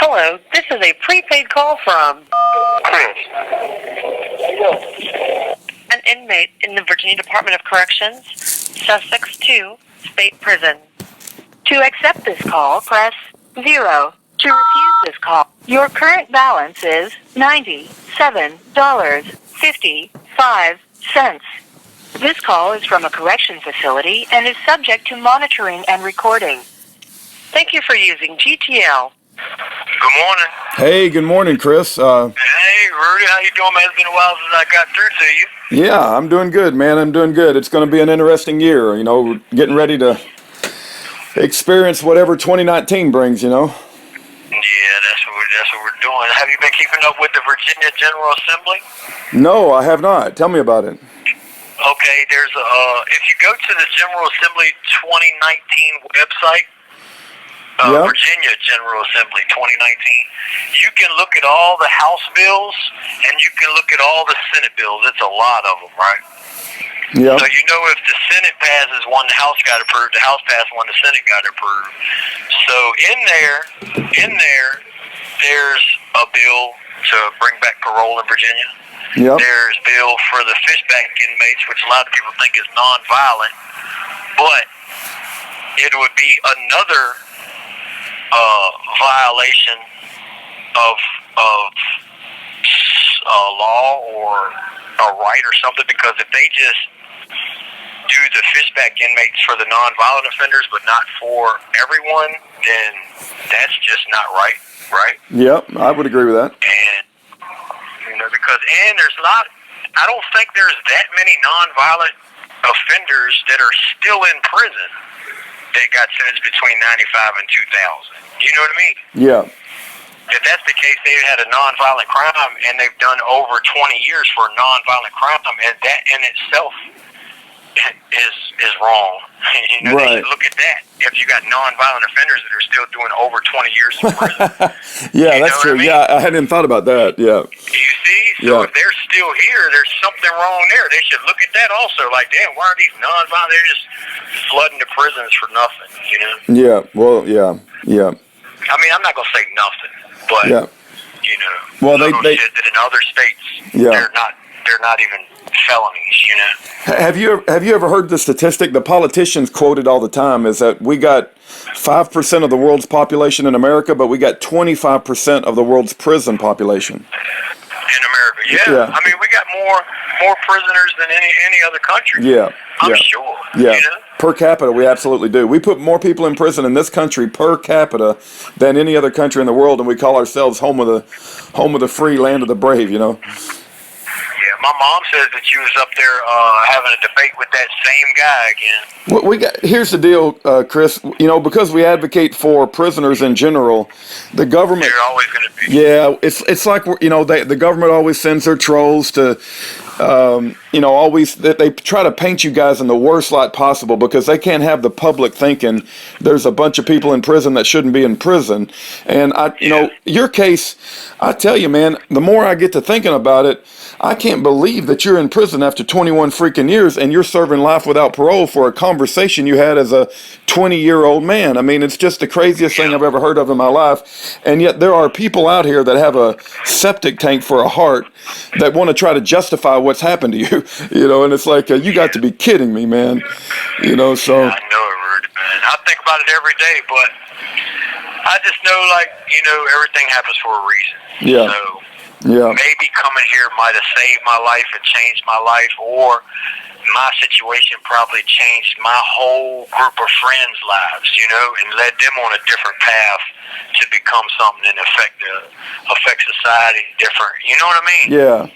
Hello, this is a prepaid call from Chris, an inmate in the Virginia Department of Corrections, Sussex 2, State Prison. To accept this call, press 0. To refuse this call, your current balance is $97.55. This call is from a correction facility and is subject to monitoring and recording. Thank you for using GTL. Good morning. Hey, good morning, Chris. Hey, Rudy, how you doing, man? It's been a while since I got through to you. Yeah, I'm doing good, man. I'm doing good. It's going to be an interesting year. You know, we're getting ready to experience whatever 2019 brings, you know. Yeah, that's what we're doing. Have you been keeping up with the Virginia General Assembly? No, I have not. Tell me about it. Okay, there's if you go to the General Assembly 2019 website, Yeah. Virginia General Assembly 2019, you can look at all the House bills and you can look at all the Senate bills. It's a lot of them, right? Yeah. So you know if the Senate passes one, the House got approved. The House passed one, the Senate got approved. So in there, there's a bill to bring back parole in Virginia. Yep. There's a bill for the fishback inmates, which a lot of people think is nonviolent, but it would be another violation of law or a right or something, because if they just do the fishback inmates for the nonviolent offenders but not for everyone, then that's just not right, right? Yep, I would agree with that. And because there's I don't think there's that many nonviolent offenders that are still in prison that got sentenced between 95 and 2000. You know what I mean? Yeah. If that's the case, they've had a nonviolent crime and they've done over 20 years for a nonviolent crime, and that in itself is wrong. You know, right. They should look at that. If you got nonviolent offenders that are still doing over 20 years in prison. Yeah, that's true. I mean? Yeah, I hadn't even thought about that. Yeah. You see? So if they're still here, there's something wrong there. They should look at that also. Like, damn, why are these nonviolent? They're just flooding the prisons for nothing, you know? Yeah, well, yeah. I mean, I'm not going to say nothing, but, you know, well, they shit that in other states, they're not even felonies, you know? Have you ever heard the statistic the politicians quoted all the time is that we got 5% of the world's population in America, but we got 25% of the world's prison population. In America, yeah. I mean, we got more prisoners than any other country. Yeah. I'm sure. Yeah. You know? Per capita, we absolutely do. We put more people in prison in this country per capita than any other country in the world, and we call ourselves home of the free, land of the brave, you know? Yeah, my mom says that you was up there having a debate with that same guy again. Well, here's the deal, Chris. You know, because we advocate for prisoners in general, the government. They're always going to be. Yeah, it's like, you know, the government always sends their trolls to. You know, always they try to paint you guys in the worst light possible because they can't have the public thinking there's a bunch of people in prison that shouldn't be in prison. And you know, your case, I tell you, man, the more I get to thinking about it, I can't believe that you're in prison after 21 freaking years and you're serving life without parole for a conversation you had as a 20-year-old man. I mean, it's just the craziest thing I've ever heard of in my life. And yet there are people out here that have a septic tank for a heart that want to try to justify what's happened to you, you know, and it's like, you got to be kidding me, man, you know, so. Yeah, I know it, Rudy, man. I think about it every day, but I just know, like, you know, everything happens for a reason. Yeah. So yeah. Maybe coming here might have saved my life and changed my life, or my situation probably changed my whole group of friends' lives, you know, and led them on a different path to become something and affect society different. You know what I mean? Yeah.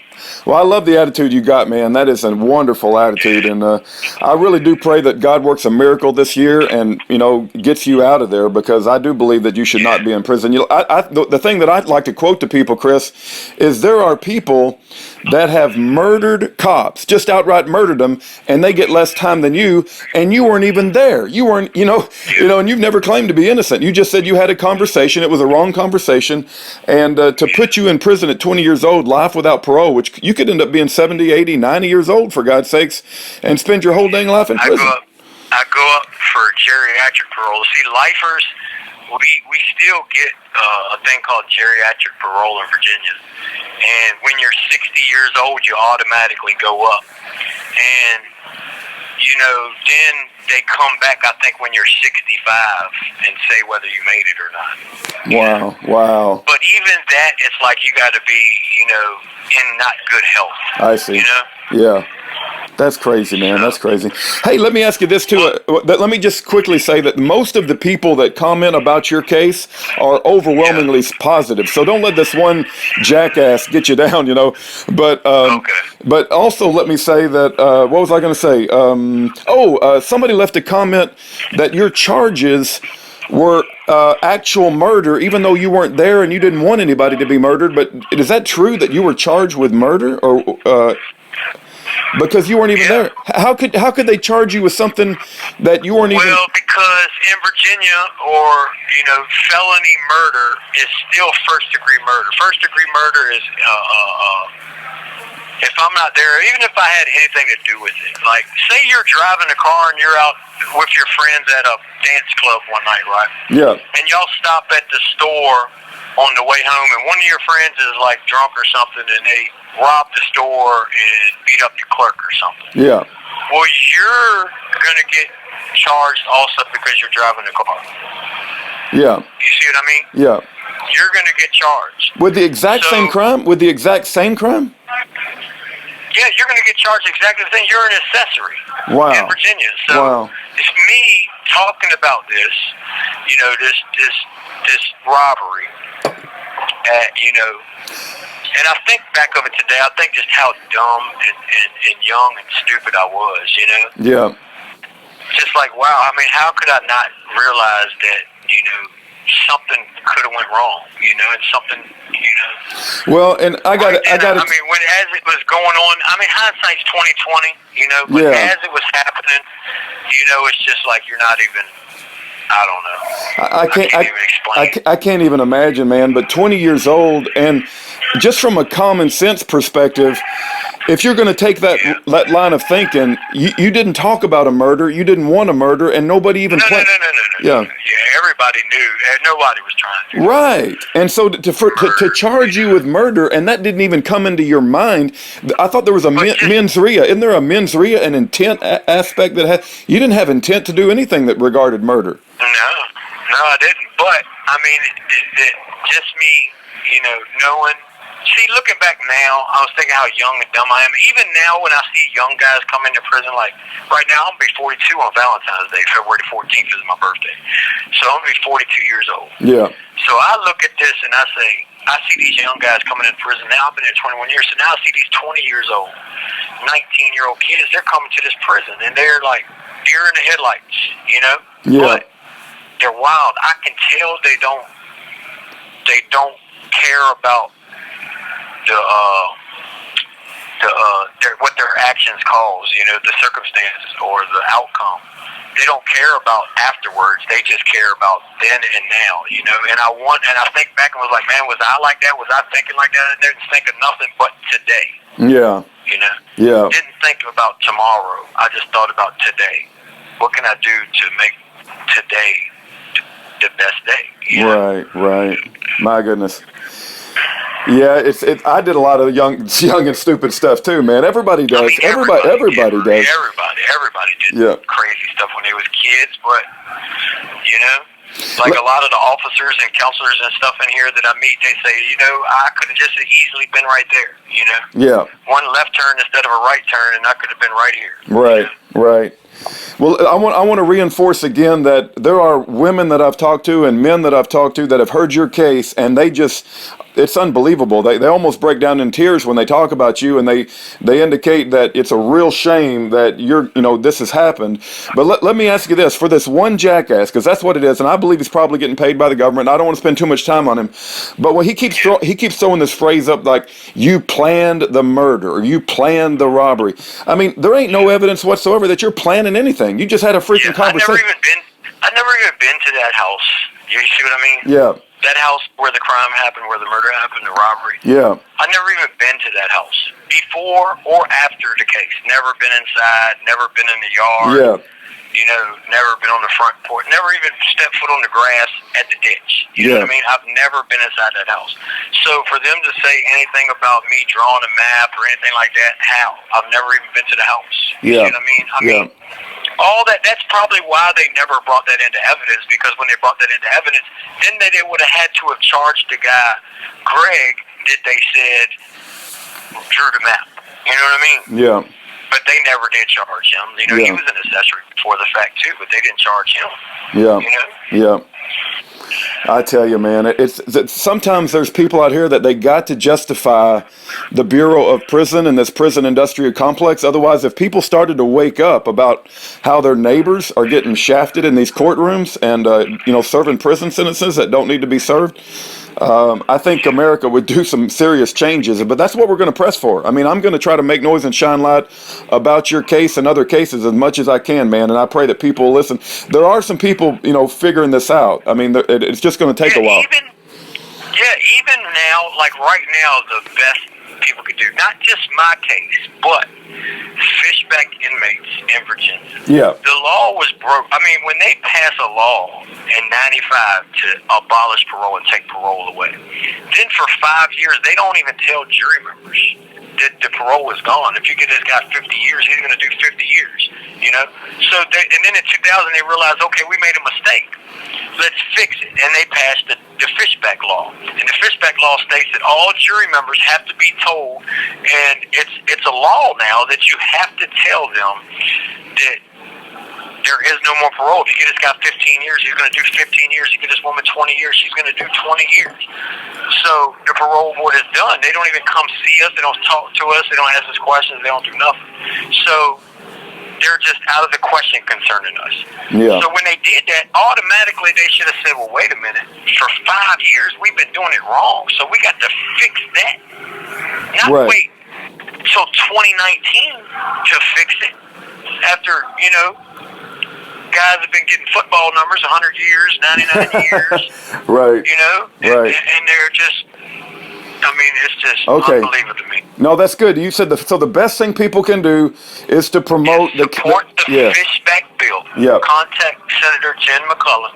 Well, I love the attitude you got, man. That is a wonderful attitude, and I really do pray that God works a miracle this year and, you know, gets you out of there, because I do believe that you should not be in prison. You know, the thing that I'd like to quote to people, Chris, is there are people that have murdered cops, just outright murdered them, and they get less time than you, and you weren't even there. You weren't, you know, and you've never claimed to be innocent. You just said you had a conversation. It was a wrong conversation, and to put you in prison at 20 years old, life without parole, which you could end up being 70, 80, 90 years old, for God's sakes, and spend your whole dang life in prison. I go up for geriatric parole. See, lifers, we still get a thing called geriatric parole in Virginia. And when you're 60 years old, you automatically go up. And, you know, then they come back, I think, when you're 65 and say whether you made it or not. Wow. But even that, it's like you got to be, you know, in not good health. I see. You know? Yeah. That's crazy, man. That's crazy. Hey, let me ask you this, too. Let me just quickly say that most of the people that comment about your case are overwhelmingly positive. So don't let this one jackass get you down, you know. But but also let me say that, what was I going to say? Somebody left a comment that your charges were actual murder, even though you weren't there and you didn't want anybody to be murdered. But is that true that you were charged with murder, or because you weren't even there? How could they charge you with something that you weren't even? Well, because in Virginia, or you know, felony murder is still first degree murder. First degree murder is if I'm not there, even if I had anything to do with it. Like, say you're driving a car and you're out with your friends at a dance club one night, right? Yeah. And y'all stop at the store on the way home, and one of your friends is like drunk or something, and they rob the store and beat up the clerk or something. Yeah. Well, you're gonna get charged also because you're driving the car. Yeah. You see what I mean? Yeah. You're gonna get charged With the exact same crime? With the exact same crime? Yeah, you're gonna get charged exactly the same. You're an accessory in Virginia. So it's me talking about this, you know, this robbery. You know, and I think back of it today, I think just how dumb and young and stupid I was, you know? Yeah. Just like, wow, I mean, how could I not realize that, you know, something could have went wrong, you know, and something, you know. Well, and I got I mean, as it was going on, I mean, hindsight's 20/20, you know, but as it was happening, you know, it's just like you're not even, I don't know. I can't even explain. I can't even imagine, man. But 20 years old, and just from a common sense perspective, if you're going to take that line of thinking, you didn't talk about a murder, you didn't want a murder, and nobody even No. Yeah. Yeah, everybody knew. Nobody was trying to. Right. And so to charge you with murder, and that didn't even come into your mind. I thought there was a mens rea. Isn't there a mens rea, an intent aspect that you didn't have intent to do anything that regarded murder? No, I didn't. But, I mean, it just me, you know, knowing. See, looking back now, I was thinking how young and dumb I am. Even now, when I see young guys come into prison, like right now, I'm going to be 42 on Valentine's Day. February 14th is my birthday. So I'm going to be 42 years old. Yeah. So I look at this and I say, I see these young guys coming in prison. Now I've been here 21 years. So now I see these 20 years old, 19-year-old kids. They're coming to this prison, and they're like deer in the headlights, you know? Yeah. But they're wild. I can tell they don't care about what their actions cause, you know, the circumstances or the outcome. They don't care about afterwards. They just care about then and now, you know. And I think back and was like, man, was I like that? Was I thinking like that? I didn't think of nothing but today. Yeah. You know. Yeah. Didn't think about tomorrow. I just thought about today. What can I do to make today the best day? You know? Right. My goodness. Yeah, I did a lot of young and stupid stuff too, man. Everybody does. I mean, everybody does. Everybody did crazy stuff when they was kids, but you know, like a lot of the officers and counselors and stuff in here that I meet, they say, you know, I could have just easily been right there, you know. Yeah. One left turn instead of a right turn, and I could have been right here. Right. You know? Right. Well, I want to reinforce again that there are women that I've talked to and men that I've talked to that have heard your case, and it's unbelievable. They almost break down in tears when they talk about you, and they indicate that it's a real shame that this has happened. But let me ask you this, for this one jackass, because that's what it is, and I believe he's probably getting paid by the government. I don't want to spend too much time on him, but when he keeps throwing this phrase up like, you planned the murder, or you planned the robbery. I mean, there ain't no evidence whatsoever that you're planning anything. You just had a freaking conversation. I've never even been to that house. You see what I mean? Yeah. That house where the crime happened, where the murder happened, the robbery. Yeah. I've never even been to that house before or after the case. Never been inside, never been in the yard. Yeah. Never been on the front porch, never even stepped foot on the grass at the ditch. You know what I mean? I've never been inside that house. So for them to say anything about me drawing a map or anything like that, how? I've never even been to the house. You know what I mean? I mean, all that's probably why they never brought that into evidence, because when they brought that into evidence, then they would have had to have charged the guy, Greg, that they said drew the map. You know what I mean? Yeah. But they never did charge him. He was an accessory before the fact too, but they didn't charge him. Yeah. I tell you, man, it's sometimes there's people out here that they got to justify the Bureau of Prison and this prison industrial complex. Otherwise, if people started to wake up about how their neighbors are getting shafted in these courtrooms and serving prison sentences that don't need to be served, I think America would do some serious changes. But that's what we're going to press for. I mean, I'm going to try to make noise and shine light about your case and other cases as much as I can, man. And I pray that people listen. There are some people, figuring this out. I mean, it's just going to take a while. Even now, like right now, the best people could do, not just my case, but fishback inmates in Virginia. Yeah. The law was broke. I mean, when they pass a law in 95 to abolish parole and take parole away, then for 5 years, they don't even tell jury members that the parole is gone. If you get this guy 50 years, he's going to do 50 years, So, and then in 2000, they realized, okay, we made a mistake. Let's fix it. And they passed the fishback law. And the fishback law states that all jury members have to be told, and it's a law now that you have to tell them that there is no more parole. If you get this guy 15 years, he's going to do 15 years. You get this woman 20 years, she's going to do 20 years. So the parole board is done. They don't even come see us. They don't talk to us. They don't ask us questions. They don't do nothing. So they're just out of the question concerning us. Yeah. So when they did that, automatically they should have said, well, wait a minute. For 5 years, we've been doing it wrong. So we got to fix that. Not wait till 2019 to fix it. After, guys have been getting football numbers 100 years, 99 years. Right. Right. And they're just, it's just unbelievable to me. No, that's good. You said so the best thing people can do is to promote support the fishback bill. Yeah. Contact Senator Jen McClellan.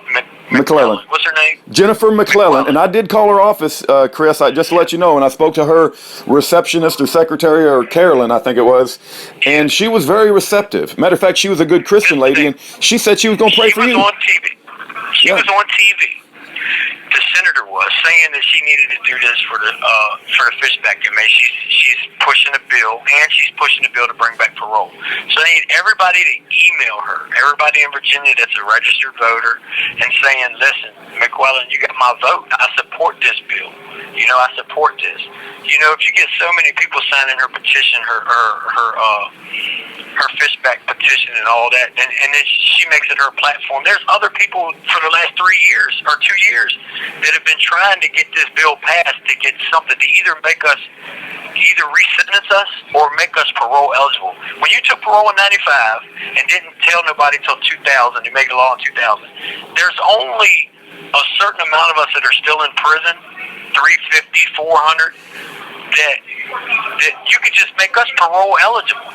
What's her name? Jennifer McClellan. And I did call her office, Chris, just to let you know, and I spoke to her receptionist or secretary, or Carolyn, I think it was, and she was very receptive. Matter of fact, she was a good Christian lady, and she said she was going to pray for you. She was on TV. She was on TV. The senator was saying that she needed to do this for the fishback inmate. She's pushing a bill, and she's pushing a bill to bring back parole. So I need everybody to email her, everybody in Virginia that's a registered voter, and saying, listen, McClellan, you got my vote. I support this bill. I support this. If you get so many people signing her petition, her fishback petition and all that, and then she makes it her platform. There's other people for the last 3 years or 2 years that have been trying to get this bill passed to get something to either re-sentence us or make us parole eligible. When you took parole in 95 and didn't tell nobody till 2000, you made the law in 2000, there's only a certain amount of us that are still in prison, 350, 400, that you could just make us parole eligible,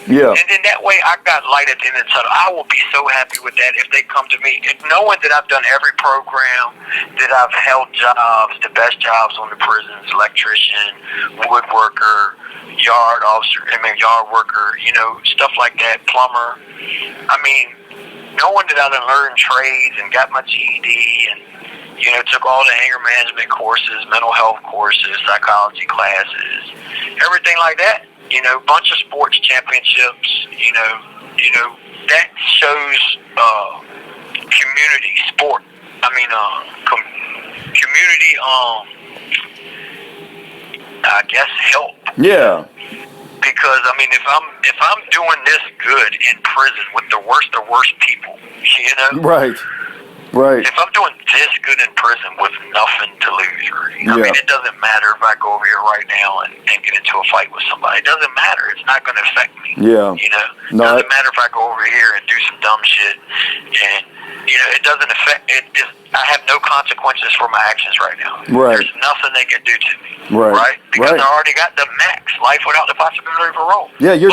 Yeah. And then that way I got light at the end of the tunnel. I will be so happy with that if they come to me. And knowing that I've done every program, that I've held jobs, the best jobs on the prisons, electrician, woodworker, yard worker, stuff like that, plumber. Knowing that I done learned trades and got my GED and, took all the anger management courses, mental health courses, psychology classes, everything like that. Bunch of sports championships, that shows community sport. Community, I guess, help. Yeah. Because if I'm doing this good in prison with the worst of worst people, Right. Right. If I'm doing this good in prison with nothing to lose, it doesn't matter if I go over here right now and get into a fight with somebody. It doesn't matter. It's not going to affect me. Yeah. It doesn't matter if I go over here and do some dumb shit and it doesn't affect it. I have no consequences for my actions right now. Right. There's nothing they can do to me. Right. Because Right. I already got the max life without the possibility of parole. Yeah, you're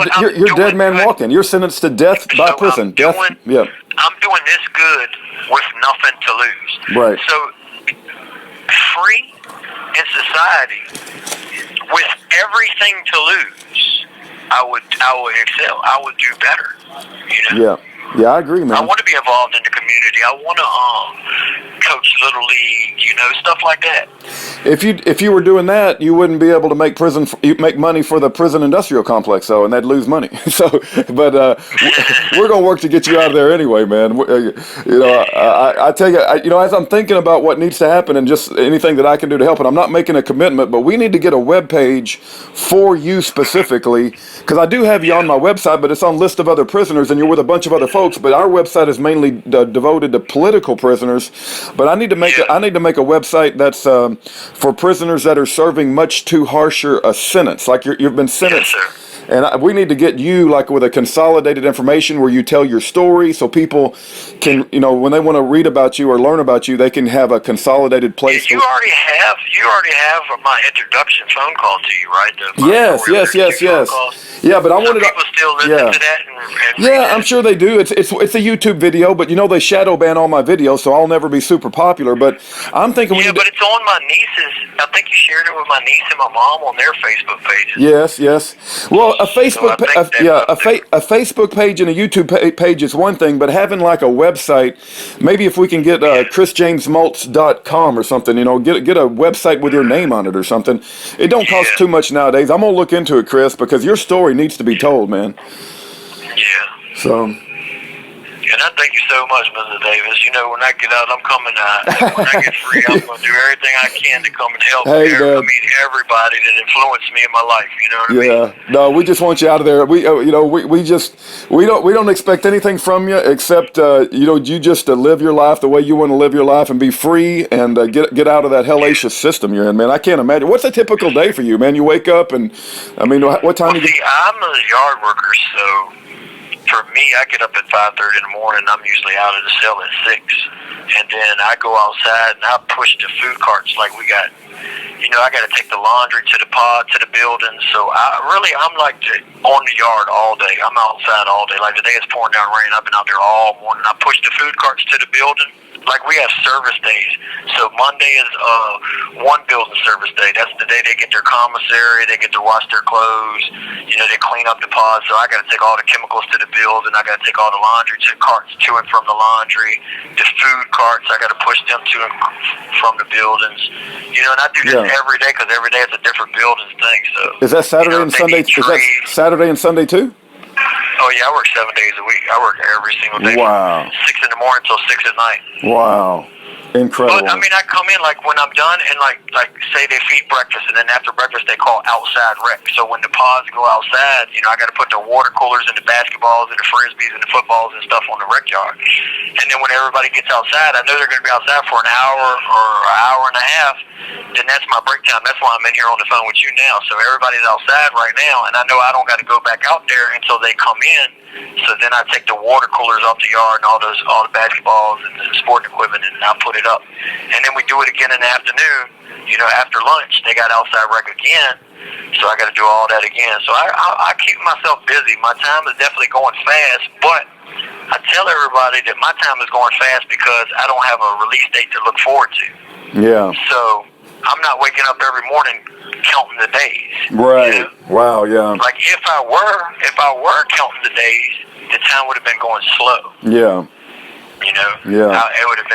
dead man good. walking. You're sentenced to death by So prison. Death. Yeah. I'm doing this good with nothing to lose. Right. So free in society with everything to lose, I would excel. I would do better. Yeah. Yeah, I agree, man. I want to be involved in the community. I want to coach little league, stuff like that. If you were doing that, you wouldn't be able to make money for the prison industrial complex, though, and they'd lose money. So, but we're gonna work to get you out of there anyway, man. I tell you, as I'm thinking about what needs to happen and just anything that I can do to help, and I'm not making a commitment, but we need to get a web page for you specifically, because I do have you on my website, but it's on list of other prisoners, and you're with a bunch of other folks. But our website is mainly devoted to political prisoners. But I need to make a website that's for prisoners that are serving much too harsher a sentence, like you've been sentenced. Yes, sir. And we need to get you like with a consolidated information where you tell your story, so people can, when they want to read about you or learn about you, they can have a consolidated place. You already have my introduction phone call to you, right? Yes. Yeah, but I wanted people still listen to that. Yeah, I'm sure they do. It's a YouTube video, but they shadow ban all my videos, so I'll never be super popular. But I'm thinking but it's on my nieces. I think you shared it with my niece and my mom on their Facebook pages. Yes. Well, a Facebook, a Facebook page and a YouTube page is one thing, but having like a website, maybe if we can get ChrisJamesMoltz.com or something, get a website with your name on it or something. It don't cost too much nowadays. I'm gonna look into it, Chris, because your story needs to be told, man. Yeah. So. And I thank you so much, Mr. Davis. When I get out, I'm coming out. When I get free, I'm going to do everything I can to come and help everybody that influenced me in my life. You know what I mean? No, we just want you out of there. We don't expect anything from you except you just to live your life the way you want to live your life and be free and get out of that hellacious system you're in, man. I can't imagine. What's a typical day for you, man? You wake up and what time? I'm a yard worker, so. For me, I get up at 5:30 in the morning. I'm usually out of the cell at 6, and then I go outside and I push the food carts like we got. I got to take the laundry to the pod to the building. So I'm like on the yard all day. I'm outside all day. Like today, it's pouring down rain. I've been out there all morning. I push the food carts to the building. Like we have service days. So Monday is one building service day. That's the day they get their commissary. They get to wash their clothes. They clean up the pods. So I got to take all the chemicals to the building. I got to take all the laundry carts to and from the laundry. The food carts, I got to push them to and from the buildings. And I do this every day because every day it's a different buildings thing. So is that Saturday and Sunday? Is that Saturday and Sunday too? Oh yeah, I work 7 days a week. I work every single day. Wow. 6 in the morning till 6 at night. Wow. Incredible. But I come in like when I'm done and like say they feed breakfast and then after breakfast they call outside rec. So when the pods go outside, I got to put the water coolers and the basketballs and the frisbees and the footballs and stuff on the rec yard. And then when everybody gets outside, I know they're going to be outside for an hour or an hour and a half. Then that's my break time. That's why I'm in here on the phone with you now. So everybody's outside right now, and I know I don't got to go back out there until they come in. So then I take the water coolers off the yard and all the basketballs and the sporting equipment, and I put it up. And then we do it again in the afternoon. After lunch, they got outside rec again. So I got to do all that again. So I keep myself busy. My time is definitely going fast, but I tell everybody that my time is going fast because I don't have a release date to look forward to. Yeah. So I'm not waking up every morning counting the days. Right. Wow. Yeah. Like if I were counting the days, the time would have been going slow. Yeah. Yeah. It would have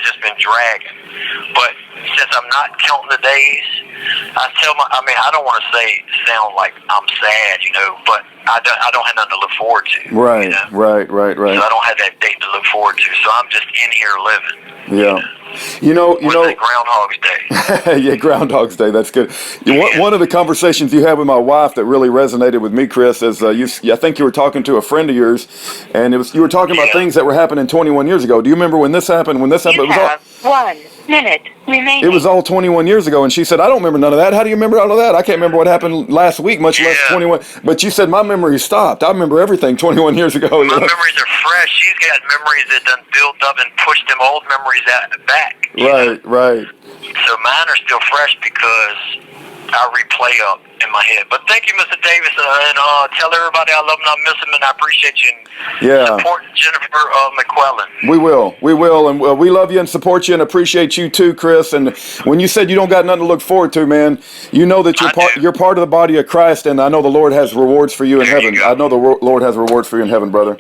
just been dragging. But since I'm not counting the days, I don't want to sound like I'm sad, but I don't have nothing to look forward to. Right. Right. So I don't have that date to look forward to. So I'm just in here living. Yeah. Groundhog's Day. Yeah, Groundhog's Day. That's good. One of the conversations you had with my wife that really resonated with me, Chris, is I think you were talking to a friend of yours, and you were talking about things that were happening 21 years ago. Do you remember when this happened? When this happened, 1 minute remaining. It was all 21 years ago, and she said, I don't remember none of that. How do you remember all of that? I can't remember what happened last week, much less 21. But you said my memory stopped. I remember everything 21 years ago. My memories are fresh. She's got memories that done built up and pushed them old memories back. Right, right. So mine are still fresh because I replay up in my head. But thank you, Mr. Davis, and tell everybody I love them, I miss them, and I appreciate you. And support Jennifer McQuillan. We will, and we love you and support you and appreciate you too, Chris. And when you said you don't got nothing to look forward to, man, you know that you're part of the body of Christ, and I know the Lord has rewards for you in heaven. I know the Lord has rewards for you in heaven, brother.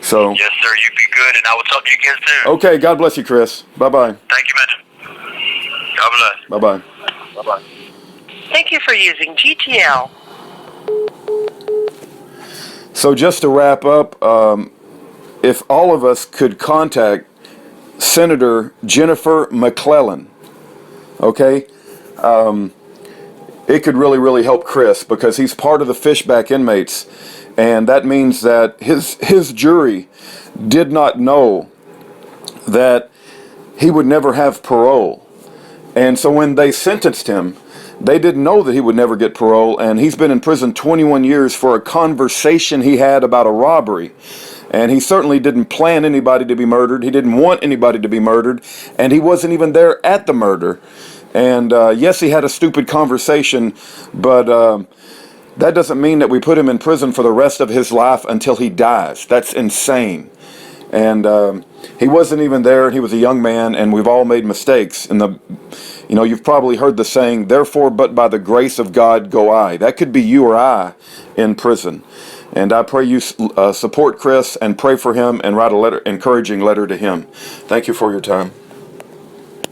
So. Yes, sir. You be good, and I will talk to you again soon. Okay. God bless you, Chris. Bye-bye. Thank you, man. God bless. Bye-bye. Bye-bye. Thank you for using GTL. So just to wrap up, if all of us could contact Senator Jennifer McClellan, okay, it could really, really help Chris because he's part of the fishback inmates, and that means that his jury did not know that he would never have parole. And so when they sentenced him, they didn't know that he would never get parole, and he's been in prison 21 years for a conversation he had about a robbery. And he certainly didn't plan anybody to be murdered. He didn't want anybody to be murdered, and he wasn't even there at the murder. And yes, he had a stupid conversation, but that doesn't mean that we put him in prison for the rest of his life until he dies. That's insane. And he wasn't even there, and he was a young man, and we've all made mistakes. And you've probably heard the saying, therefore, but by the grace of God go I. That could be you or I in prison. And I pray you support Chris and pray for him and write a encouraging letter to him. Thank you for your time.